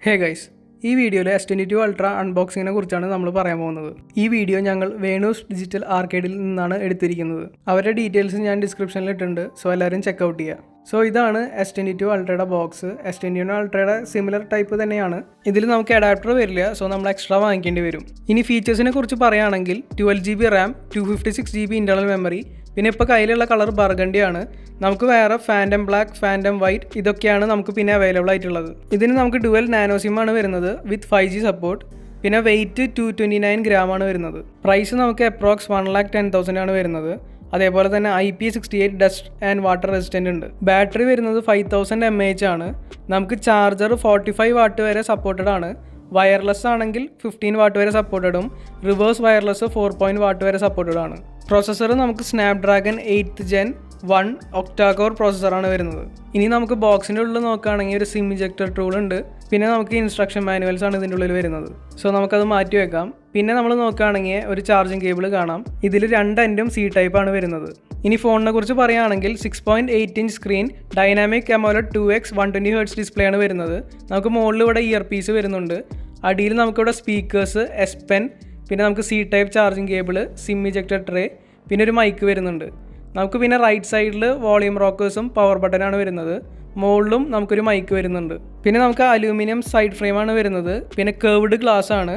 Hey guys, ഈ വീഡിയോയിൽ S22 Ultra അൺബോക്സിങ്ങിനെ കുറിച്ചാണ് നമ്മൾ പറയാൻ പോകുന്നത്. ഈ വീഡിയോ ഞങ്ങൾ വേണൂസ് ഡിജിറ്റൽ ആർക്കേഡിൽ നിന്നാണ് എടുത്തിരിക്കുന്നത്. അവരുടെ ഡീറ്റെയിൽസ് ഞാൻ ഡിസ്ക്രിപ്ഷനിൽ ഇട്ടിട്ടുണ്ട്, സോ എല്ലാവരും ചെക്കൗട്ട് ചെയ്യുക. സോ ഇതാണ് S22 Ultrയുടെ ബോക്സ്. S22 Ultrയുടെ സിമിലർ ടൈപ്പ് തന്നെയാണ്. ഇതിൽ നമുക്ക് അഡാപ്റ്റർ വരില്ല, സോ നമ്മൾ എക്സ്ട്രാ വാങ്ങിക്കേണ്ടി വരും. ഇനി ഫീച്ചേഴ്സിനെ കുറിച്ച് പറയുകയാണെങ്കിൽ 12GB RAM, 256GB internal memory, പിന്നെ ഇപ്പോൾ കയ്യിലുള്ള കളർ ബർഗണ്ടി ആണ്. നമുക്ക് വേറെ ഫാൻറ്റം ബ്ലാക്ക്, ഫാൻറ്റം വൈറ്റ് ഇതൊക്കെയാണ് നമുക്ക് പിന്നെ അവൈലബിൾ ആയിട്ടുള്ളത്. ഇതിന് നമുക്ക് ഡുവൽ നാനോ സിം ആണ് വരുന്നത് വിത്ത് 5G സപ്പോർട്ട്. പിന്നെ വെയിറ്റ് 229 gram ആണ് വരുന്നത്. പ്രൈസ് നമുക്ക് അപ്രോക്സ് 1,10,000 ആണ് വരുന്നത്. അതേപോലെ തന്നെ IP68 dust and water resistant ഉണ്ട്. ബാറ്ററി വരുന്നത് 5000 mAh ആണ്. നമുക്ക് ചാർജർ 45 വാട്ട് വരെ സപ്പോർട്ടഡ് ആണ്. വയർലെസ് ആണെങ്കിൽ 15 വാട്ട് വരെ സപ്പോർട്ടഡും റിവേഴ്സ് വയർലെസ് 4 വാട്ട് വരെ സപ്പോർട്ടഡ് ആണ്. പ്രോസസ്സർ നമുക്ക് സ്നാപ്ഡ്രാഗൺ 8th Gen 1 ഒക്ടാകോർ പ്രോസസ്സറാണ് വരുന്നത്. ഇനി നമുക്ക് ബോക്സിൻ്റെ ഉള്ളിൽ നോക്കുകയാണെങ്കിൽ ഒരു സിം ഇജക്ടർ ടൂൾ ഉണ്ട്. പിന്നെ നമുക്ക് ഇൻസ്ട്രക്ഷൻ മാനുവൽസ് ആണ് ഇതിൻ്റെ ഉള്ളിൽ വരുന്നത്. സോ നമുക്കത് മാറ്റി വെക്കാം. പിന്നെ നമ്മൾ നോക്കുകയാണെങ്കിൽ ഒരു ചാർജിങ് കേബിൾ കാണാം. ഇതിൽ 2 എൻഡും C ടൈപ്പ് ആണ് വരുന്നത്. ഇനി ഫോണിനെ കുറിച്ച് പറയുകയാണെങ്കിൽ 6.8 inch screen, dynamic AMOLED 2x 120Hz display ആണ് വരുന്നത്. നമുക്ക് മുകളിൽ ഇവിടെ ഇയർ പീസ് വരുന്നുണ്ട്. അടിയിൽ നമുക്കിവിടെ സ്പീക്കേഴ്സ്, S Pen, പിന്നെ നമുക്ക് C type charging cable, sim ejector tray, പിന്നെ ഒരു മൈക്ക് വരുന്നുണ്ട്. നമുക്ക് പിന്നെ റൈറ്റ് സൈഡിൽ വോളിയം റോക്കേഴ്സും പവർ ബട്ടനാണ് വരുന്നത്. മുകളിലും നമുക്കൊരു മൈക്ക് വരുന്നുണ്ട്. പിന്നെ നമുക്ക് അലൂമിനിയം സൈഡ് ഫ്രെയിമാണ് വരുന്നത്. പിന്നെ കർവ്ഡ് ഗ്ലാസ് ആണ്.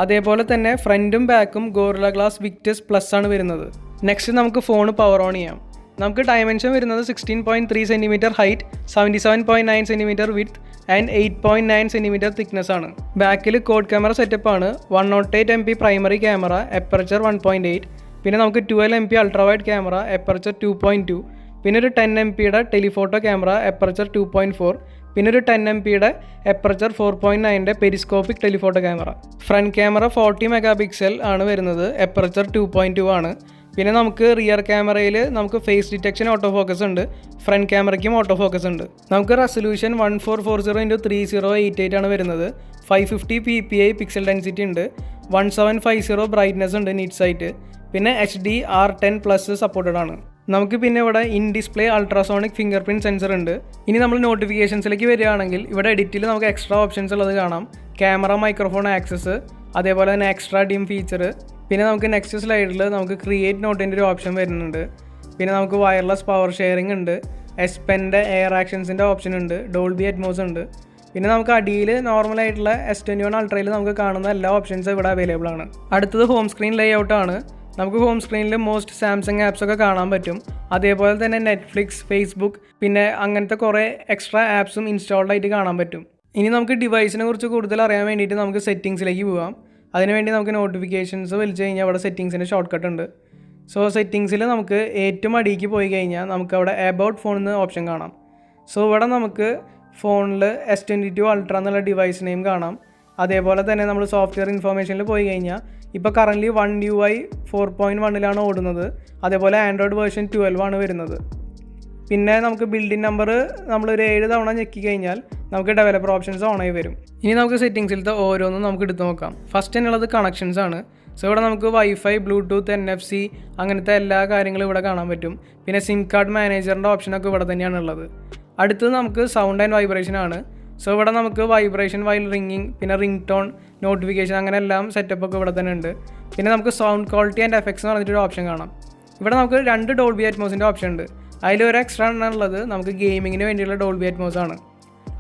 അതേപോലെ തന്നെ ഫ്രണ്ടും ബാക്കും ഗോറില്ല ഗ്ലാസ് വിക്ടസ് പ്ലസ് ആണ് വരുന്നത്. നെക്സ്റ്റ് നമുക്ക് ഫോൺ പവർ ഓൺ ചെയ്യാം. നമുക്ക് ഡയമെൻഷൻ വരുന്നത് 16.3 cm height, 77.9 cm width and 8.9 cm thickness ആണ്. ബാക്കിൽ കോഡ് ക്യാമറ സെറ്റപ്പ് ആണ്. 108 MP പ്രൈമറി ക്യാമറ, അപ്പർച്ചർ 1.8. പിന്നെ നമുക്ക് 12 MP ultra wide camera, aperture 2.2. പിന്നെ ഒരു 10 MPയുടെ ടെലിഫോട്ടോ ക്യാമറ, അപ്പർച്ചർ 2.4. പിന്നെ ഒരു 10 MPയുടെ അപ്പർച്ചർ 4.9ൻ്റെ periscopic telephoto camera. Front camera 40 MP ആണ് വരുന്നത്, അപ്പർച്ചർ 2.2 ആണ്. പിന്നെ നമുക്ക് റിയർ ക്യാമറയിൽ നമുക്ക് ഫേസ് ഡിറ്റക്ഷൻ ഓട്ടോ ഫോക്കസ് ഉണ്ട്. ഫ്രണ്ട് ക്യാമറയ്ക്കും ഓട്ടോ ഫോക്കസ് ഉണ്ട്. നമുക്ക് റെസൊല്യൂഷൻ 1440x3088 ആണ് വരുന്നത്. 550 ppi പിക്സൽ ഡെൻസിറ്റി ഉണ്ട്. 1750 ബ്രൈറ്റ്നസ് ഉണ്ട് നീറ്റ് സൈറ്റ്. പിന്നെ HDR10+ സപ്പോർട്ടഡ് ആണ്. നമുക്ക് പിന്നെ ഇവിടെ in display ultrasonic finger print sensor ഉണ്ട്. ഇനി നമ്മൾ നോട്ടിഫിക്കേഷൻസിലേക്ക് വരികയാണെങ്കിൽ ഇവിടെ എഡിറ്റിൽ നമുക്ക് എക്സ്ട്രാ ഓപ്ഷൻസ് ഉള്ളത് കാണാം. ക്യാമറ, മൈക്രോഫോൺ ആക്സസ്, അതേപോലെ തന്നെ എക്സ്ട്രാ ഡിം ഫീച്ചർ. പിന്നെ നമുക്ക് നെക്സ്റ്റ് സ്ലൈഡിൽ നമുക്ക് ക്രിയേറ്റ് നോട്ടിൻ്റെ ഒരു ഓപ്ഷൻ വരുന്നുണ്ട്. പിന്നെ നമുക്ക് വയർലെസ് പവർ ഷെയറിംഗ് ഉണ്ട്. S Penൻ്റെ എയർ ആക്ഷൻസിൻ്റെ ഓപ്ഷൻ ഉണ്ട്. ഡോൾബി അറ്റ്മോസ് ഉണ്ട്. പിന്നെ നമുക്ക് അടിയിൽ നോർമലായിട്ടുള്ള S21 Ultrയിൽ നമുക്ക് കാണുന്ന എല്ലാ ഓപ്ഷൻസും ഇവിടെ അവൈലബിൾ ആണ്. അടുത്തത് ഹോം സ്ക്രീൻ ലേഔട്ട് ആണ്. നമുക്ക് ഹോം സ്ക്രീനിൽ മോസ്റ്റ് സാംസങ് ആപ്സൊക്കെ കാണാൻ പറ്റും. അതേപോലെ തന്നെ നെറ്റ്ഫ്ലിക്സ്, ഫേസ്ബുക്ക്, പിന്നെ അങ്ങനത്തെ കുറേ എക്സ്ട്രാ ആപ്സും ഇൻസ്റ്റാൾഡ് ആയിട്ട് കാണാൻ പറ്റും. ഇനി നമുക്ക് ഡിവൈസിനെ കുറിച്ച് കൂടുതൽ അറിയാൻ വേണ്ടിയിട്ട് നമുക്ക് സെറ്റിങ്സിലേക്ക് പോകാം. അതിനുവേണ്ടി നമുക്ക് നോട്ടിഫിക്കേഷൻസ് വലിച്ചു കഴിഞ്ഞാൽ അവിടെ സെറ്റിങ്സിൻ്റെ ഷോർട്ട് കട്ട് ഉണ്ട്. സോ സെറ്റിങ്സിൽ നമുക്ക് ഏറ്റവും അടിയിലേക്ക് പോയി കഴിഞ്ഞാൽ നമുക്ക് അവിടെ അബൌട്ട് ഫോൺ എന്ന് ഓപ്ഷൻ കാണാം. സോ ഇവിടെ നമുക്ക് ഫോണിൽ S22 Ultra എന്നുള്ള ഡിവൈസ് നെയിം കാണാം. അതേപോലെ തന്നെ നമ്മൾ സോഫ്റ്റ്വെയർ ഇൻഫോർമേഷനിൽ പോയി കഴിഞ്ഞാൽ ഇപ്പോൾ കറൻ്റ്ലി 1UI 4.1 ഓടുന്നത്. അതേപോലെ ആൻഡ്രോയിഡ് വേർഷൻ 12 ആണ് വരുന്നത്. പിന്നെ നമുക്ക് ബിൽഡിംഗ് നമ്പർ നമ്മളൊരു 7 തവണ ഞെക്കി കഴിഞ്ഞാൽ നമുക്ക് ഡെവലപ്പർ ഓപ്ഷൻസ് ഓണായി വരും. ഇനി നമുക്ക് സെറ്റിങ്സിലത്തെ ഓരോന്നും നമുക്ക് എടുത്ത് നോക്കാം. ഫസ്റ്റ് എന്നുള്ളത് കണക്ഷൻസ് ആണ്. സോ ഇവിടെ നമുക്ക് വൈഫൈ, ബ്ലൂടൂത്ത്, NFC അങ്ങനത്തെ എല്ലാ കാര്യങ്ങളും ഇവിടെ കാണാൻ പറ്റും. പിന്നെ സിം കാർഡ് മാനേജറിൻ്റെ ഓപ്ഷനൊക്കെ ഇവിടെ തന്നെയാണ് ഉള്ളത്. അടുത്തത് നമുക്ക് സൗണ്ട് ആൻഡ് വൈബ്രേഷൻ ആണ്. സോ ഇവിടെ നമുക്ക് വൈബ്രേഷൻ വൈൽ റിംഗിങ്, പിന്നെ റിംഗ് ടോൺ, നോട്ടിഫിക്കേഷൻ, അങ്ങനെ എല്ലാം സെറ്റപ്പൊക്കെ ഇവിടെ തന്നെ ഉണ്ട്. പിന്നെ നമുക്ക് സൗണ്ട് ക്വാളിറ്റി ആൻഡ് എഫക്ട്സ് എന്ന് പറഞ്ഞിട്ടൊരു ഓപ്ഷൻ കാണാം. ഇവിടെ നമുക്ക് 2 ഡോൾബി അറ്റ്മോസിൻ്റെ ഓപ്ഷൻ ഉണ്ട്. അതിലൊരു എക്സ്ട്രാ ഉള്ളത് നമുക്ക് ഗെയിമിങ്ങിന് വേണ്ടിയുള്ള ഡോൾബി അറ്റ്മോസ് ആണ്.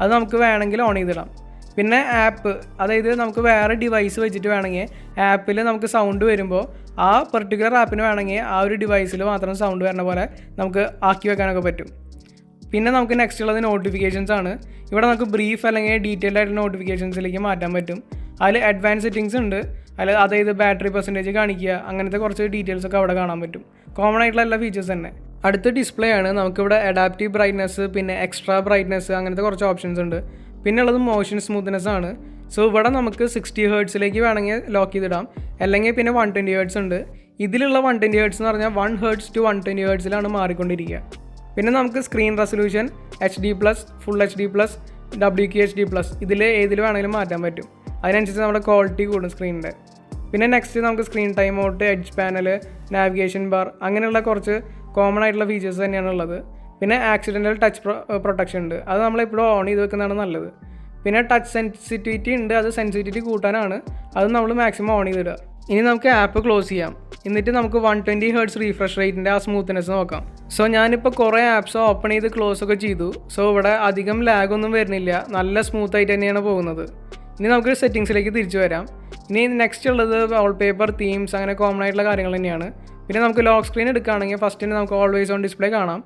അത് നമുക്ക് വേണമെങ്കിൽ ഓൺ ചെയ്തിടാം. പിന്നെ ആപ്പ്, അതായത് നമുക്ക് വേറെ ഡിവൈസ് വെച്ചിട്ട് വേണമെങ്കിൽ ആപ്പിൽ നമുക്ക് സൗണ്ട് വരുമ്പോൾ ആ പെർട്ടിക്കുലർ ആപ്പിന് വേണമെങ്കിൽ ആ ഒരു ഡിവൈസിൽ മാത്രം സൗണ്ട് വരുന്ന പോലെ നമുക്ക് ആക്കി വെക്കാനൊക്കെ പറ്റും. പിന്നെ നമുക്ക് നെക്സ്റ്റ് ഉള്ളത് നോട്ടിഫിക്കേഷൻസ് ആണ്. ഇവിടെ നമുക്ക് ബ്രീഫ് അല്ലെങ്കിൽ ഡീറ്റെയിൽഡ് ആയിട്ടുള്ള നോട്ടിഫിക്കേഷൻസിലേക്ക് മാറ്റാൻ പറ്റും. അതിൽ അഡ്വാൻസ് സെറ്റിങ്സ് ഉണ്ട്. അതായത് ബാറ്ററി പെർസെൻറ്റേജ് കാണിക്കുക, അങ്ങനത്തെ കുറച്ച് ഡീറ്റെയിൽസ് ഒക്കെ അവിടെ കാണാൻ പറ്റും. കോമൺ ആയിട്ടുള്ള എല്ലാ ഫീച്ചേഴ്സ് തന്നെ. അടുത്ത ഡിസ്പ്ലേ ആണ്. നമുക്കിവിടെ അഡാപ്റ്റീവ് ബ്രൈറ്റ്നസ്, പിന്നെ എക്സ്ട്രാ ബ്രൈറ്റ്നസ്, അങ്ങനത്തെ കുറച്ച് ഓപ്ഷൻസ് ഉണ്ട്. പിന്നെ ഉള്ളത് മോഷൻ സ്മൂത്ത്നെസ് ആണ്. സോ ഇവിടെ നമുക്ക് 60 Hz വേണമെങ്കിൽ ലോക്ക് ചെയ്തിടാം, അല്ലെങ്കിൽ പിന്നെ 120 Hz ഉണ്ട്. ഇതിലുള്ള 120 Hz എന്ന് പറഞ്ഞാൽ 1 Hz to 120 Hz മാറിക്കൊണ്ടിരിക്കുക. പിന്നെ നമുക്ക് screen resolution HD+, full HD+, WQHD+, ഇതിൽ ഏതിൽ വേണമെങ്കിലും മാറ്റാൻ പറ്റും. അതിനനുസരിച്ച് നമ്മുടെ ക്വാളിറ്റി കൂടും സ്ക്രീനിൻ്റെ. പിന്നെ നെക്സ്റ്റ് നമുക്ക് screen time out, edge panel, navigation bar, അങ്ങനെയുള്ള കുറച്ച് കോമൺ ആയിട്ടുള്ള ഫീച്ചേഴ്സ് തന്നെയാണ് ഉള്ളത്. പിന്നെ ആക്സിഡൻ്റൽ ടച്ച് പ്രൊട്ടക്ഷൻ ഉണ്ട്. അത് നമ്മളെപ്പോഴും ഓൺ ചെയ്ത് വെക്കുന്നതാണ് നല്ലത്. പിന്നെ ടച്ച് സെൻസിറ്റിവിറ്റി ഉണ്ട്, അത് സെൻസിറ്റിവിറ്റി കൂട്ടാനാണ്. അത് നമ്മൾ മാക്സിമം ഓൺ ചെയ്തിടുക. ഇനി നമുക്ക് ആപ്പ് ക്ലോസ് ചെയ്യാം. എന്നിട്ട് നമുക്ക് 120 Hz റീഫ്രഷ് റേറ്റിൻ്റെ ആ സ്മൂത്ത്നെസ് നോക്കാം. സോ ഞാനിപ്പോൾ കുറേ ആപ്സ് ഓപ്പൺ ചെയ്ത് ക്ലോസ് ഒക്കെ ചെയ്തു. സോ ഇവിടെ അധികം ലാഗൊന്നും വരുന്നില്ല, നല്ല സ്മൂത്തായിട്ട് തന്നെയാണ് പോകുന്നത്. ഇനി നമുക്ക് സെറ്റിങ്സിലേക്ക് തിരിച്ചു വരാം. ഇനി നെക്സ്റ്റ് ഉള്ളത് വാൾപേപ്പർ, തീംസ്, അങ്ങനെ കോമൺ ആയിട്ടുള്ള കാര്യങ്ങൾ തന്നെയാണ്. പിന്നെ നമുക്ക് ലോക്ക് സ്ക്രീൻ എടുക്കുകയാണെങ്കിൽ ഫസ്റ്റിന് നമുക്ക് ഓൾവേസ് ഓൺ ഡിസ്പ്ലേ കാണാം.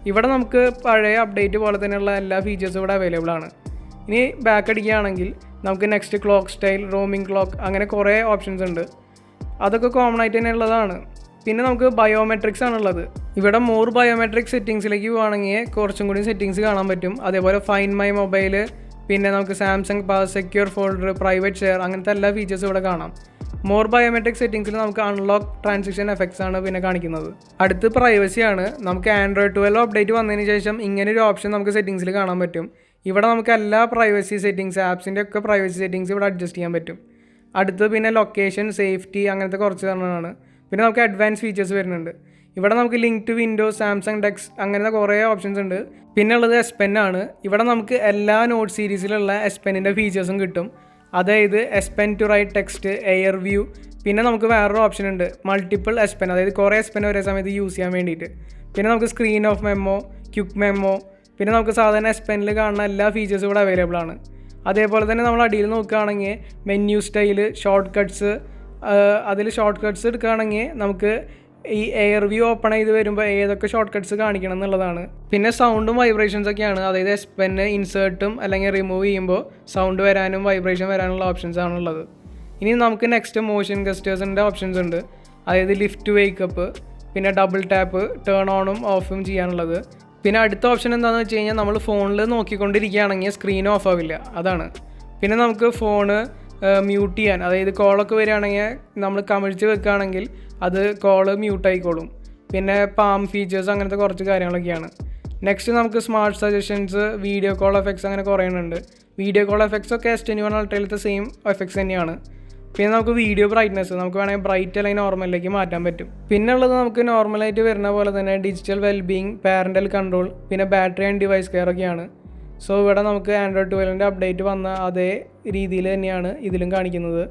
ഇവിടെ നമുക്ക് പഴയ അപ്ഡേറ്റ് പോലെ തന്നെയുള്ള എല്ലാ ഫീച്ചേഴ്സും ഇവിടെ അവൈലബിൾ ആണ്. ഇനി ബാക്ക് അടിക്കുകയാണെങ്കിൽ നമുക്ക് next clock style, roaming clock, അങ്ങനെ കുറേ ഓപ്ഷൻസ് ഉണ്ട്. അതൊക്കെ കോമൺ ആയിട്ട് തന്നെ ഉള്ളതാണ്. പിന്നെ നമുക്ക് ബയോമെട്രിക്സ് ആണുള്ളത്. ഇവിടെ മോർ ബയോമെട്രിക് സെറ്റിങ്സിലേക്ക് പോവുകയാണെങ്കിൽ കുറച്ചും കൂടി സെറ്റിങ്സ് കാണാൻ പറ്റും. അതേപോലെ ഫൈൻഡ് മൈ മൊബൈൽ, പിന്നെ നമുക്ക് Samsung pass, secure folder, private share, അങ്ങനത്തെ എല്ലാ ഫീച്ചേഴ്സും ഇവിടെ കാണാം. മോർ ബയോമെട്രിക് സെറ്റിങ്സിൽ നമുക്ക് അൺലോക്ക് ട്രാൻസിഷൻ എഫക്ട്സ് ആണ് പിന്നെ കാണിക്കുന്നത്. അടുത്ത് പ്രൈവസിയാണ്. നമുക്ക് ആൻഡ്രോയിഡ് 12 അപ്ഡേറ്റ് വന്നതിന് ശേഷം ഇങ്ങനെ ഒരു ഓപ്ഷൻ നമുക്ക് സെറ്റിങ്സിൽ കാണാൻ പറ്റും. ഇവിടെ നമുക്ക് എല്ലാ പ്രൈവസി സെറ്റിങ്സ്, ആപ്സിൻ്റെ ഒക്കെ പ്രൈവസി സെറ്റിങ്സ് ഇവിടെ അഡ്ജസ്റ്റ് ചെയ്യാൻ പറ്റും. അടുത്ത് പിന്നെ ലൊക്കേഷൻ, സേഫ്റ്റി, അങ്ങനത്തെ കുറച്ച് കാരണമാണ്. പിന്നെ നമുക്ക് അഡ്വാൻസ് ഫീച്ചേഴ്സ് വരുന്നുണ്ട്. ഇവിടെ നമുക്ക് link to Windows, Samsung DeX, അങ്ങനത്തെ കുറേ ഓപ്ഷൻസ് ഉണ്ട്. പിന്നെ ഉള്ളത് S Pen ആണ്. ഇവിടെ നമുക്ക് എല്ലാ നോട്ട് സീരീസിലുള്ള S Penൻ്റെ ഫീച്ചേഴ്സും കിട്ടും. അതായത് S Pen to write text, air view, പിന്നെ നമുക്ക് വേറൊരു ഓപ്ഷൻ ഉണ്ട് മൾട്ടിപ്പിൾ S Pen, അതായത് കുറേ S Pen ഒരേ സമയത്ത് യൂസ് ചെയ്യാൻ വേണ്ടിയിട്ട്. പിന്നെ നമുക്ക് screen off memo, quick memo, പിന്നെ നമുക്ക് സാധാരണ S Penൽ കാണുന്ന എല്ലാ ഫീച്ചേഴ്സും ഇവിടെ അവൈലബിൾ ആണ്. അതേപോലെ തന്നെ നമ്മൾ അടിയിൽ നോക്കുകയാണെങ്കിൽ മെന്യൂ സ്റ്റൈല്, ഷോർട്ട് കട്ട്സ്, അതിൽ ഷോർട്ട് കട്ട്സ് എടുക്കുകയാണെങ്കിൽ നമുക്ക് ഈ എയർ വ്യൂ ഓപ്പൺ ചെയ്ത് വരുമ്പോൾ ഏതൊക്കെ ഷോർട്ട് കട്ട്സ് കാണിക്കണം എന്നുള്ളതാണ്. പിന്നെ സൗണ്ടും വൈബ്രേഷൻസ് ഒക്കെയാണ്. അതായത് S Pen ഇൻസേർട്ടും അല്ലെങ്കിൽ റിമൂവ് ചെയ്യുമ്പോൾ സൗണ്ട് വരാനും വൈബ്രേഷൻ വരാനുള്ള ഓപ്ഷൻസ് ആണുള്ളത്. ഇനി നമുക്ക് നെക്സ്റ്റ് മോഷൻ ഗസ്റ്റേഴ്സിൻ്റെ ഓപ്ഷൻസ് ഉണ്ട്. അതായത് ലിഫ്റ്റ്, വേക്കപ്പ്, പിന്നെ ഡബിൾ ടാപ്പ്, ടേൺ ഓണും ഓഫും ചെയ്യാനുള്ളത്. പിന്നെ അടുത്ത ഓപ്ഷൻ എന്താണെന്ന് വെച്ച് കഴിഞ്ഞാൽ നമ്മൾ ഫോണിൽ നോക്കിക്കൊണ്ടിരിക്കുകയാണെങ്കിൽ സ്ക്രീൻ ഓഫ് ആവില്ല, അതാണ്. പിന്നെ നമുക്ക് ഫോണ് മ്യൂട്ട് ചെയ്യാൻ, അതായത് കോളൊക്കെ വരികയാണെങ്കിൽ നമ്മൾ കമിഴ്ച്ച് വെക്കുകയാണെങ്കിൽ അത് കോള് മ്യൂട്ടായിക്കോളും. പിന്നെ പാം ഫീച്ചേഴ്സ്, അങ്ങനത്തെ കുറച്ച് കാര്യങ്ങളൊക്കെയാണ്. നെക്സ്റ്റ് നമുക്ക് smart suggestions, video call effects, അങ്ങനെ കുറേ ഉണ്ട്. വീഡിയോ കോൾ എഫക്ട്സ് ഒക്കെ S21 Ultraയിലത്തെ സെയിം എഫക്ട്സ് തന്നെയാണ്. പിന്നെ നമുക്ക് വീഡിയോ ബ്രൈറ്റ്നസ് നമുക്ക് വേണമെങ്കിൽ ബ്രൈറ്റ് അല്ലെങ്കിൽ നോർമലിലേക്ക് മാറ്റാൻ പറ്റും. പിന്നെ ഉള്ളത് നമുക്ക് നോർമലായിട്ട് വരുന്ന പോലെ തന്നെ ഡിജിറ്റൽ വെൽബീയിങ്, പാരൻ്റൽ കൺട്രോൾ, പിന്നെ ബാറ്ററി ആൻഡ് ഡിവൈസ് കെയർ ഒക്കെയാണ്. സോ ഇവിടെ നമുക്ക് ആൻഡ്രോയിഡ് 12ൻ്റെ അപ്ഡേറ്റ് വന്ന അതേ രീതിയിൽ തന്നെയാണ് ഇതിലും കാണിക്കുന്നത്.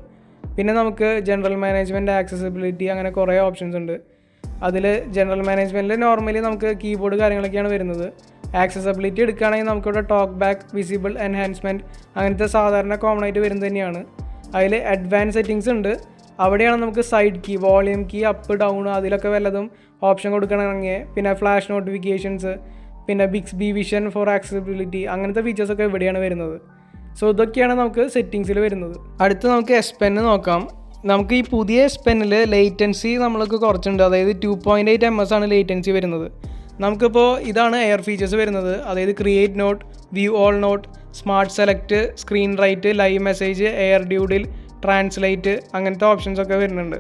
പിന്നെ നമുക്ക് ജനറൽ മാനേജ്മെൻറ്റ്, ആക്സസിബിലിറ്റി, അങ്ങനെ കുറേ ഓപ്ഷൻസ് ഉണ്ട്. അതിൽ ജനറൽ മാനേജ്മെൻറ്റിൽ നോർമലി നമുക്ക് കീബോർഡ് കാര്യങ്ങളൊക്കെയാണ് വരുന്നത്. ആക്സസിബിലിറ്റി എടുക്കുകയാണെങ്കിൽ നമുക്കിവിടെ ടോക്ക് ബാക്ക്, വിസിബിൾ എൻഹാൻസ്മെൻറ്റ്, അങ്ങനത്തെ സാധാരണ കോമൺ ആയിട്ട് വരുന്നത് തന്നെയാണ്. അതിൽ അഡ്വാൻസ് സെറ്റിങ്സ് ഉണ്ട്. അവിടെയാണ് നമുക്ക് side key, volume key, up down, അതിലൊക്കെ വല്ലതും ഓപ്ഷൻ കൊടുക്കണമെങ്കിൽ, പിന്നെ ഫ്ലാഷ് നോട്ടിഫിക്കേഷൻസ്, പിന്നെ ബിക്സ്ബി വിഷൻ ഫോർ ആക്സസിബിലിറ്റി, അങ്ങനത്തെ ഫീച്ചേഴ്സൊക്കെ ഇവിടെയാണ് വരുന്നത്. സോ ഇതൊക്കെയാണ് നമുക്ക് സെറ്റിങ്സിൽ വരുന്നത്. അടുത്ത് നമുക്ക് S Pen നോക്കാം. നമുക്ക് ഈ പുതിയ S Penൽ ലേറ്റൻസി നമ്മൾക്ക് കുറച്ചുണ്ട്. അതായത് 2.8 ms ആണ് ലേറ്റൻസി വരുന്നത്. നമുക്കിപ്പോൾ ഇതാണ് എയർ ഫീച്ചേഴ്സ് വരുന്നത്. അതായത് create note, view all note, smart select, screen write, live message, air doodle, translate, അങ്ങനത്തെ ഓപ്ഷൻസൊക്കെ വരുന്നുണ്ട്.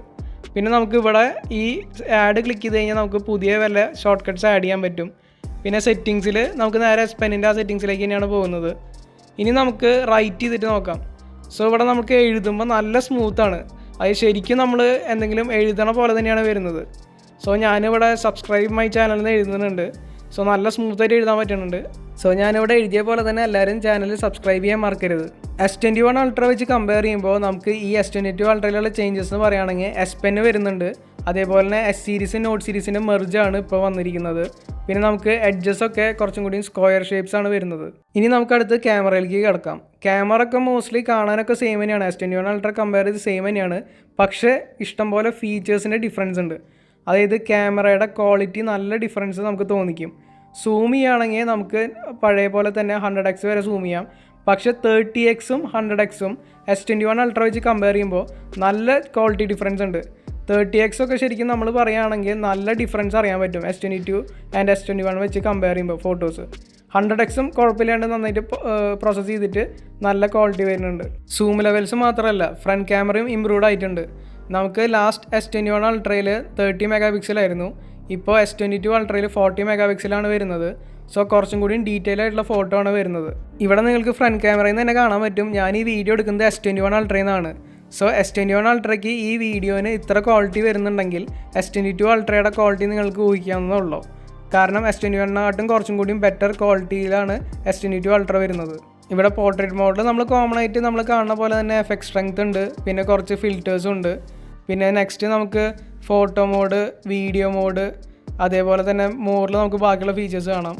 പിന്നെ നമുക്ക് ഇവിടെ ഈ ആഡ് ക്ലിക്ക് ചെയ്ത് കഴിഞ്ഞാൽ നമുക്ക് പുതിയ വല്ല ഷോർട്ട് കട്ട്സ് ആഡ് ചെയ്യാൻ പറ്റും. പിന്നെ സെറ്റിങ്സിൽ നമുക്ക് നേരെ S Penൻ്റെ ആ സെറ്റിങ്സിലേക്ക് തന്നെയാണ് പോകുന്നത്. ഇനി നമുക്ക് റൈറ്റ് ചെയ്തിട്ട് നോക്കാം. സോ ഇവിടെ നമുക്ക് എഴുതുമ്പോൾ നല്ല സ്മൂത്താണ്. അത് ശരിക്കും നമ്മൾ എന്തെങ്കിലും എഴുതണ പോലെ തന്നെയാണ് വരുന്നത്. സോ ഞാനിവിടെ സബ്സ്ക്രൈബ് മൈ ചാനലിൽ നിന്ന് എഴുതുന്നുണ്ട്. സോ നല്ല സ്മൂത്തായിട്ട് എഴുതാൻ പറ്റുന്നുണ്ട്. സോ ഞാനിവിടെ എഴുതിയ പോലെ തന്നെ എല്ലാവരും ചാനൽ സബ്സ്ക്രൈബ് ചെയ്യാൻ മറക്കരുത്. S21 Ultra വെച്ച് കമ്പയർ ചെയ്യുമ്പോൾ നമുക്ക് ഈ S22 Ultraയിലുള്ള ചേഞ്ചസ് എന്ന് പറയുകയാണെങ്കിൽ S Pen വരുന്നുണ്ട്. അതേപോലെ തന്നെ S സീരീസ്, നോട്ട് സീരീസിൻ്റെ മെർജാണ് ഇപ്പോൾ വന്നിരിക്കുന്നത്. പിന്നെ നമുക്ക് എഡ്ജസൊക്കെ കുറച്ചും കൂടി സ്ക്വയർ ഷേപ്സ് ആണ് വരുന്നത്. ഇനി നമുക്കടുത്ത് ക്യാമറയിലേക്ക് കിടക്കാം. ക്യാമറ ഒക്കെ മോസ്റ്റ്ലി കാണാനൊക്കെ സെയിം തന്നെയാണ്. S21 Ultra കമ്പയർ ചെയ്ത് സെയിം തന്നെയാണ്. പക്ഷേ ഇഷ്ടംപോലെ ഫീച്ചേഴ്സിൻ്റെ ഡിഫറൻസ് ഉണ്ട്. അതായത് ക്യാമറയുടെ ക്വാളിറ്റി നല്ല ഡിഫറൻസ് നമുക്ക് തോന്നിക്കും. സൂം ചെയ്യുകയാണെങ്കിൽ നമുക്ക് പഴയ പോലെ തന്നെ 100x വരെ സൂം ചെയ്യാം. പക്ഷേ 30x 100x S21 Ultra വെച്ച് കമ്പയർ ചെയ്യുമ്പോൾ നല്ല ക്വാളിറ്റി ഡിഫറൻസ് ഉണ്ട്. 30x ഒക്കെ ശരിക്കും നമ്മൾ പറയുകയാണെങ്കിൽ നല്ല ഡിഫറൻസ് അറിയാൻ പറ്റും S22 ആൻഡ് S21 വെച്ച് കമ്പയർ ചെയ്യുമ്പോൾ ഫോട്ടോസ്. 100x കുഴപ്പമില്ലാണ്ട് നന്നായിട്ട് പ്രോസസ്സ് ചെയ്തിട്ട് നല്ല ക്വാളിറ്റി വരുന്നുണ്ട്. സൂം ലെവൽസ് മാത്രമല്ല ഫ്രണ്ട് ക്യാമറയും ഇമ്പ്രൂവ്ഡ് ആയിട്ടുണ്ട്. നമുക്ക് ലാസ്റ്റ് S21 Ultraയിൽ 30 MP ആയിരുന്നു. ഇപ്പോൾ S22 Ultraയിൽ 40 MP വരുന്നത്. സോ കുറച്ചും കൂടി ഡീറ്റെയിൽ ആയിട്ടുള്ള ഫോട്ടോ ആണ് വരുന്നത്. ഇവിടെ നിങ്ങൾക്ക് ഫ്രണ്ട് ക്യാമറയിൽ നിന്ന് തന്നെ കാണാൻ പറ്റും. ഞാൻ ഈ വീഡിയോ എടുക്കുന്നത് S21 Ultraയിൽ നിന്നാണ്. സോ S21 Ultraയ്ക്ക് ഈ വീഡിയോന് ഇത്ര ക്വാളിറ്റി വരുന്നുണ്ടെങ്കിൽ S22 Ultraയുടെ ക്വാളിറ്റി നിങ്ങൾക്ക് ഊഹിക്കാവുന്നതേ ഉള്ളൂ. കാരണം S21 കുറച്ചും കൂടി ബെറ്റർ ക്വാളിറ്റിയിലാണ് S22 Ultra വരുന്നത്. ഇവിടെ പോർട്രേറ്റ് മോഡിൽ നമ്മൾ കോമൺ ആയിട്ട് നമ്മൾ കാണുന്ന പോലെ തന്നെ എഫക്ട് സ്ട്രെങ്ത് ഉണ്ട്, പിന്നെ കുറച്ച് ഫിൽറ്റേഴ്സും ഉണ്ട്. പിന്നെ നെക്സ്റ്റ് നമുക്ക് ഫോട്ടോ മോഡ്, വീഡിയോ മോഡ്, അതേപോലെ തന്നെ മോഡിൽ നമുക്ക് ബാക്കിയുള്ള ഫീച്ചേഴ്സ് കാണാം.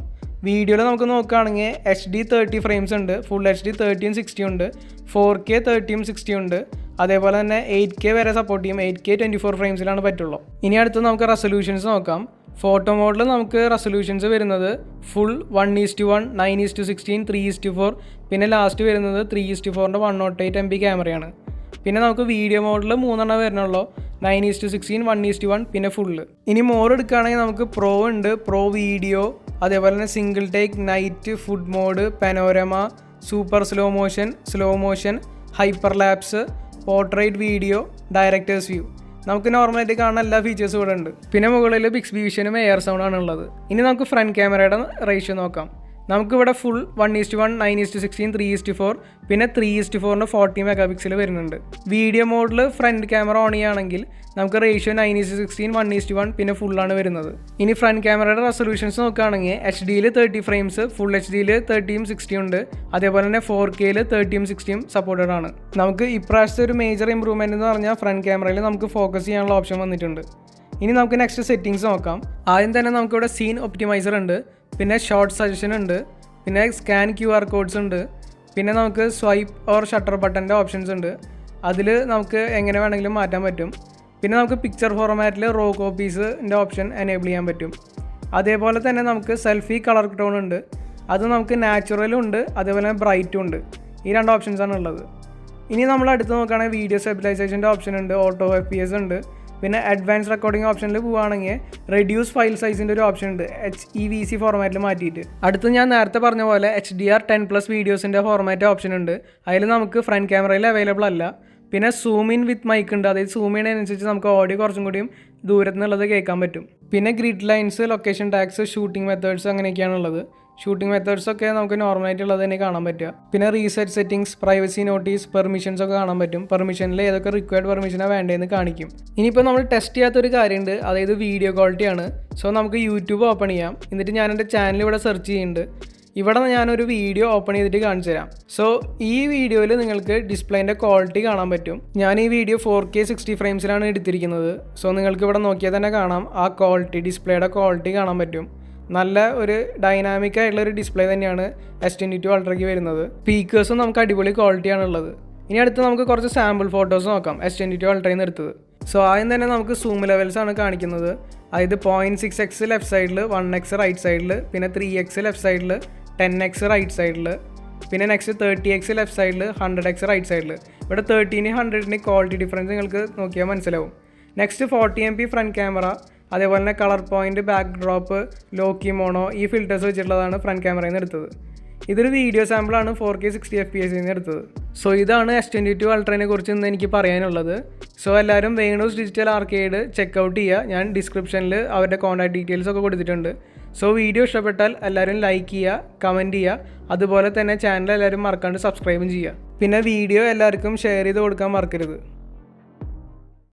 വീഡിയോയിൽ നമുക്ക് നോക്കുകയാണെങ്കിൽ HD 30 ഫ്രെയിംസ് ഉണ്ട്, ഫുൾ HD 30 60 ഉണ്ട്, 4K 30 60 ഉണ്ട്, അതേപോലെ തന്നെ 8K വരെ സപ്പോർട്ട് ചെയ്യും. 8K 24 ഫ്രെയിംസിലാണ് പറ്റുള്ളൂ. ഇനി അടുത്ത് നമുക്ക് റെസൊല്യൂഷൻസ് നോക്കാം. ഫോട്ടോ മോഡിൽ നമുക്ക് റെസൊല്യൂഷൻസ് വരുന്നത് ഫുൾ 1:1, 9:16, 3:4, പിന്നെ ലാസ്റ്റ് വരുന്നത് 3:4 108 MB ക്യാമറയാണ്. പിന്നെ നമുക്ക് വീഡിയോ മോഡിൽ 3 വരുന്നുള്ളൂ, 9:16, 1:1, പിന്നെ ഫുള്ള്. ഇനി മോഡ് എടുക്കുകയാണെങ്കിൽ നമുക്ക് പ്രോ ഉണ്ട്, പ്രോ വീഡിയോ, അതേപോലെ തന്നെ single take, night, food mode, panorama, super slow motion, hyper lapse, portrait video, director's view. നമുക്ക് നോർമലായിട്ട് കാണുന്ന എല്ലാ ഫീച്ചേഴ്സും ഇവിടെ ഉണ്ട്. പിന്നെ മുകളിൽ ബിക്സ്ബി വിഷനും എയർ സൗണ്ടാണ് ഉള്ളത്. ഇനി നമുക്ക് ഫ്രണ്ട് ക്യാമറയുടെ റേഷ്യോ നോക്കാം. നമുക്കിവിടെ ഫുൾ 1:1, 9:16, 3:4, പിന്നെ 3:4 40 മെഗാ പിക്സൽ വരുന്നുണ്ട്. വീഡിയോ മോഡിൽ ഫ്രണ്ട് ക്യാമറ ഓൺ ചെയ്യുകയാണെങ്കിൽ നമുക്ക് റേഷ്യോ 9:16, 1:1, പിന്നെ ഫുള്ളാണ് വരുന്നത്. ഇനി ഫ്രണ്ട് ക്യാമറയുടെ റെസൊല്യൂഷൻസ് നോക്കുകയാണെങ്കിൽ HDയിൽ 30 ഫ്രെയിംസ്, ഫുൾ HDയിൽ 30 60 ഉണ്ട്, അതേപോലെ തന്നെ 4Kയിൽ 30 60 സപ്പോർട്ടഡ് ആണ്. നമുക്ക് ഇപ്രാവശ്യത്തെ ഒരു മേജർ ഇമ്പ്രൂവ്മെൻറ്റ് എന്ന് പറഞ്ഞാൽ ഫ്രണ്ട് ക്യാമറയിൽ നമുക്ക് ഫോക്കസ് ചെയ്യാനുള്ള ഓപ്ഷൻ വന്നിട്ടുണ്ട്. ഇനി നമുക്ക് നെക്സ്റ്റ് സെറ്റിങ്സ് നോക്കാം. ആദ്യം തന്നെ നമുക്കിവിടെ സീൻ ഒപ്റ്റിമൈസർ ഉണ്ട്, പിന്നെ ഷോർട്ട് സജഷൻ ഉണ്ട്, പിന്നെ സ്കാൻ QR കോഡ്സ് ഉണ്ട്, പിന്നെ നമുക്ക് സ്വൈപ്പ് ഓർ ഷട്ടർ ബട്ടൻ്റെ ഓപ്ഷൻസ് ഉണ്ട്. അതിൽ നമുക്ക് എങ്ങനെ വേണമെങ്കിലും മാറ്റാൻ പറ്റും. പിന്നെ നമുക്ക് പിക്ചർ ഫോർമാറ്റിൽ റോ കോപ്പീസിൻ്റെ ഓപ്ഷൻ എനേബിൾ ചെയ്യാൻ പറ്റും. അതേപോലെ തന്നെ നമുക്ക് സെൽഫി കളർ ടോൺ ഉണ്ട്, അത് നമുക്ക് നാച്ചുറലും ഉണ്ട്, അതേപോലെ തന്നെ ബ്രൈറ്റും ഉണ്ട്. ഈ 2 ഓപ്ഷൻസാണ് ഉള്ളത്. ഇനി നമ്മൾ അടുത്ത് നോക്കുകയാണെങ്കിൽ വീഡിയോ സ്റ്റെബിലൈസേഷൻ്റെ ഓപ്ഷൻ ഉണ്ട്, ഓട്ടോ FPS ഉണ്ട്, പിന്നെ അഡ്വാൻസ് റെക്കോർഡിംഗ് ഓപ്ഷനിൽ പോവുകയാണെങ്കിൽ റെഡ്യൂസ് ഫയൽ സൈസിൻ്റെ ഒരു ഓപ്ഷൻ ഉണ്ട്, HEVC ഫോർമാറ്റിൽ മാറ്റിയിട്ട്. അടുത്ത് ഞാൻ നേരത്തെ പറഞ്ഞ പോലെ HDR10+ വീഡിയോസിൻ്റെ ഫോർമാറ്റ് ഓപ്ഷൻ ഉണ്ട്. അതിൽ നമുക്ക് ഫ്രണ്ട് ക്യാമറയിൽ അവൈലബിൾ അല്ല. പിന്നെ സൂം ഇൻ വിത്ത് മൈക്ക് ഉണ്ട്, അതായത് സൂം ചെയ്യുന്നതിനനുസരിച്ച് നമുക്ക് ഓഡിയോ കുറച്ചും കൂടിയും ദൂരത്തു നിന്നുള്ളത് കേൾക്കാൻ പറ്റും. പിന്നെ grid lines, location tags, shooting methods അങ്ങനെയൊക്കെയാണുള്ളത്. ഷൂട്ടിംഗ് മെത്തേഡ്സൊക്കെ നമുക്ക് നോർമലായിട്ടുള്ളത് തന്നെ കാണാൻ പറ്റുക. പിന്നെ reset settings, privacy notice, permissions ഒക്കെ കാണാൻ പറ്റും. പെർമിഷനിൽ ഏതൊക്കെ റിക്വയർഡ് പെർമിഷനാണ് വേണ്ടതെന്ന് കാണിക്കും. ഇനിയിപ്പോൾ നമ്മൾ ടെസ്റ്റ് ചെയ്യാത്തൊരു കാര്യമുണ്ട്, അതായത് വീഡിയോ ക്വാളിറ്റിയാണ്. സോ നമുക്ക് യൂട്യൂബ് ഓപ്പൺ ചെയ്യാം. എന്നിട്ട് ഞാൻ എൻ്റെ ചാനൽ ഇവിടെ സെർച്ച് ചെയ്യുന്നുണ്ട്. ഇവിടെ ഞാനൊരു വീഡിയോ ഓപ്പൺ ചെയ്തിട്ട് കാണിച്ചു തരാം. സോ ഈ വീഡിയോയിൽ നിങ്ങൾക്ക് ഡിസ്പ്ലേൻ്റെ ക്വാളിറ്റി കാണാൻ പറ്റും. ഞാൻ ഈ വീഡിയോ 4K 60 ഫ്രെയിംസിലാണ് എടുത്തിരിക്കുന്നത്. സോ നിങ്ങൾക്ക് ഇവിടെ നോക്കിയാൽ തന്നെ കാണാം ആ ക്വാളിറ്റി, ഡിസ്പ്ലേയുടെ ക്വാളിറ്റി കാണാൻ പറ്റും. നല്ല ഒരു ഡൈനാമിക് ആയിട്ടുള്ളൊരു ഡിസ്പ്ലേ തന്നെയാണ് S22 Ultrയ്ക്ക് വരുന്നത്. സ്പീക്കേഴ്സും നമുക്ക് അടിപൊളി ക്വാളിറ്റിയാണുള്ളത്. ഇനി അടുത്ത് നമുക്ക് കുറച്ച് സാമ്പിൾ ഫോട്ടോസ് നോക്കാം S22 Ultrയിൽ നിന്ന് എടുത്തത്. സോ ആദ്യം തന്നെ നമുക്ക് സൂം ലെവൽസ് ആണ് കാണിക്കുന്നത്. അതായത് 0.6x ലെഫ്റ്റ് സൈഡിൽ, 1x റൈറ്റ് സൈഡിൽ, പിന്നെ 3x ലെഫ്റ്റ് സൈഡിൽ, 10x റൈറ്റ് സൈഡിൽ, പിന്നെ നെക്സ്റ്റ് 30x ലെഫ്റ്റ് സൈഡിൽ, 100x റൈറ്റ് സൈഡിൽ. ഇവിടെ 30-ന് 100-ന് ക്വാളിറ്റി ഡിഫറൻസ് നിങ്ങൾക്ക് നോക്കിയാൽ മനസ്സിലാവും. നെക്സ്റ്റ് 40MP ഫ്രണ്ട് ക്യാമറ, അതേപോലെ തന്നെ colour point, backdrop, low key mono, ഈ ഫിൽറ്റേഴ്സ് വെച്ചിട്ടുള്ളതാണ് ഫ്രണ്ട് ക്യാമറയിൽ നിന്ന് എടുത്തത്. ഇതൊരു വീഡിയോ സാമ്പിളാണ് 4K 60 FPS നിന്ന് എടുത്തത്. സോ ഇതാണ് S22 Ultraനെ കുറിച്ച് ഇന്ന് എനിക്ക് പറയാനുള്ളത്. സോ എല്ലാവരും വേണൂസ് ഡിജിറ്റൽ ആർക്കേഡ് ചെക്കൗട്ട് ചെയ്യുക. ഞാൻ ഡിസ്ക്രിപ്ഷനിൽ അവരുടെ കോൺടാക്ട് ഡീറ്റെയിൽസ് ഒക്കെ കൊടുത്തിട്ടുണ്ട്. സോ വീഡിയോ ഇഷ്ടപ്പെട്ടാൽ എല്ലാവരും ലൈക്ക് ചെയ്യുക, കമൻറ്റ് ചെയ്യുക, അതുപോലെ തന്നെ ചാനൽ എല്ലാവരും മറക്കാണ്ട് സബ്സ്ക്രൈബും ചെയ്യുക. പിന്നെ വീഡിയോ എല്ലാവർക്കും ഷെയർ ചെയ്ത് കൊടുക്കാൻ മറക്കരുത്.